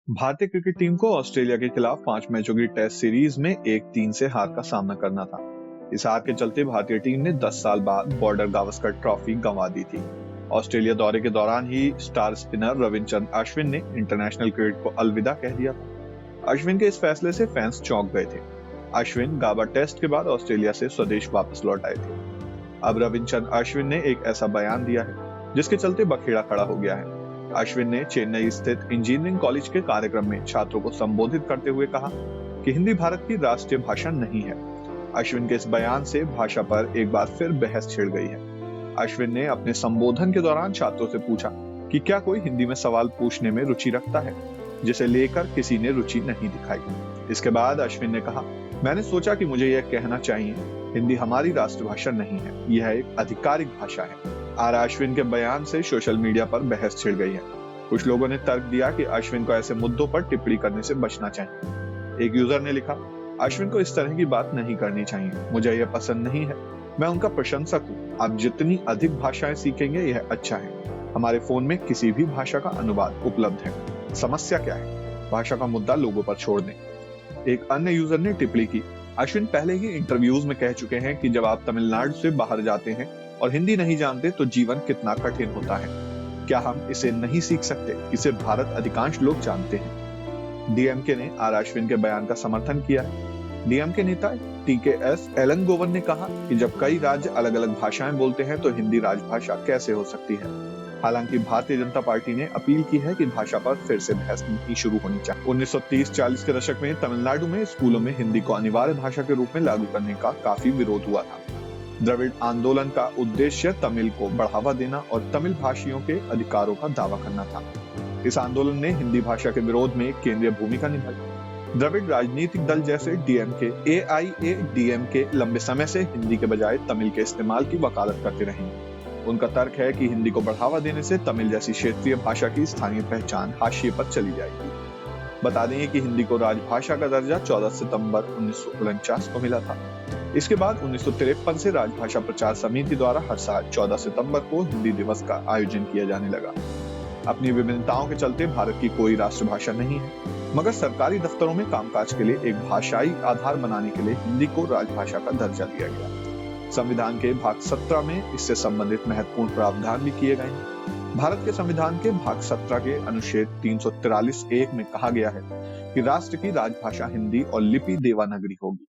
भारतीय cricket team को Australia के खिलाफ 5 मैचों की टेस्ट सीरीज में 1-3 से हार का सामना करना था। इस हार के चलते भारतीय टीम ने 10 साल बाद बॉर्डर गावस्कर ट्रॉफी गंवा दी थी। ऑस्ट्रेलिया दौरे के दौरान ही स्टार स्पिनर रविचंद्रन अश्विन ने इंटरनेशनल क्रिकेट को अलविदा कह दिया था। अश्विन के इस फैसले से फैंस चौंक गए थे। अश्विन गाबा टेस्ट के बाद ऑस्ट्रेलिया से स्वदेश वापस लौट आए थे। अब रविचंद्रन अश्विन ने एक ऐसा बयान दिया है जिसके चलते बखेड़ा खड़ा हो गया है। अश्विन ने चेन्नई स्थित इंजीनियरिंग कॉलेज के कार्यक्रम में छात्रों को संबोधित करते हुए कहा कि हिंदी भारत की राष्ट्रीय भाषा नहीं है। अश्विन के इस बयान से भाषा पर एक बार फिर बहस छिड़ गई है। अश्विन ने अपने संबोधन के दौरान छात्रों से पूछा कि क्या कोई हिंदी में सवाल पूछने में रुचि रखता है, जिसे लेकर किसी ने रुचि नहीं दिखाई। इसके बाद अश्विन ने कहा, मैंने सोचा कि मुझे यह कहना चाहिए, हिंदी हमारी राष्ट्रभाषा नहीं है, यह एक आधिकारिक भाषा है। अश्विन के बयान से सोशल मीडिया पर बहस छिड़ गई है। कुछ लोगों ने तर्क दिया कि अश्विन को ऐसे मुद्दों पर टिप्पणी करने से बचना चाहिए। एक यूजर ने लिखा, अश्विन को इस तरह की बात नहीं करनी चाहिए, मुझे यह पसंद नहीं है, मैं उनका प्रशंसक हूँ। आप जितनी अधिक भाषाएं सीखेंगे यह अच्छा है। हमारे फोन में किसी भी भाषा का अनुवाद उपलब्ध है, समस्या क्या है? भाषा का मुद्दा लोगों पर छोड़ दें। एक अन्य यूजर ने टिप्पणी की, अश्विन पहले ही इंटरव्यूज में कह चुके हैं कि जब आप तमिलनाडु से बाहर जाते हैं और हिंदी नहीं जानते तो जीवन कितना कठिन होता है। क्या हम इसे नहीं सीख सकते? इसे भारत अधिकांश लोग जानते हैं। डीएमके ने अश्विन के बयान का समर्थन किया है। डीएमके नेता टीकेएस एलंगोवन ने कहा कि जब कई राज्य अलग अलग भाषाएं बोलते हैं तो हिंदी राजभाषा कैसे हो सकती है। हालांकि भारतीय जनता पार्टी ने अपील की है कि भाषा पर फिर से बहस नहीं शुरू होनी चाहिए। 1930-40 के दशक में तमिलनाडु में स्कूलों में हिंदी को अनिवार्य भाषा के रूप में लागू करने का काफी विरोध हुआ था। द्रविड़ आंदोलन का उद्देश्य तमिल को बढ़ावा देना और तमिल भाषियों के अधिकारों का दावा करना था। इस आंदोलन ने हिंदी भाषा के विरोध में केंद्रीय भूमिका निभाई। द्रविड़ राजनीतिक दल जैसे डीएमके, एआईएडीएमके लंबे समय से हिंदी के बजाय तमिल के इस्तेमाल की वकालत करते रहे। उनका तर्क है कि हिंदी को बढ़ावा देने से तमिल जैसी क्षेत्रीय भाषा की स्थानीय पहचान हाशिए पर चली जाएगी। बता दें कि हिंदी को राजभाषा का दर्जा 14 सितंबर 1949 को मिला था। इसके बाद 1953 से राजभाषा प्रचार समिति द्वारा हर साल 14 सितंबर को हिंदी दिवस का आयोजन किया जाने लगा। अपनी विभिन्नताओं के चलते भारत की कोई राष्ट्रभाषा नहीं है, मगर सरकारी दफ्तरों में कामकाज के लिए एक भाषाई आधार बनाने के लिए हिंदी को राजभाषा का दर्जा दिया गया। संविधान के भाग 17 में इससे संबंधित महत्वपूर्ण प्रावधान भी किए गए हैं। भारत के संविधान के भाग 17 के अनुच्छेद 343(1) में कहा गया है कि राष्ट्र की राजभाषा हिंदी और लिपि देवनागरी होगी।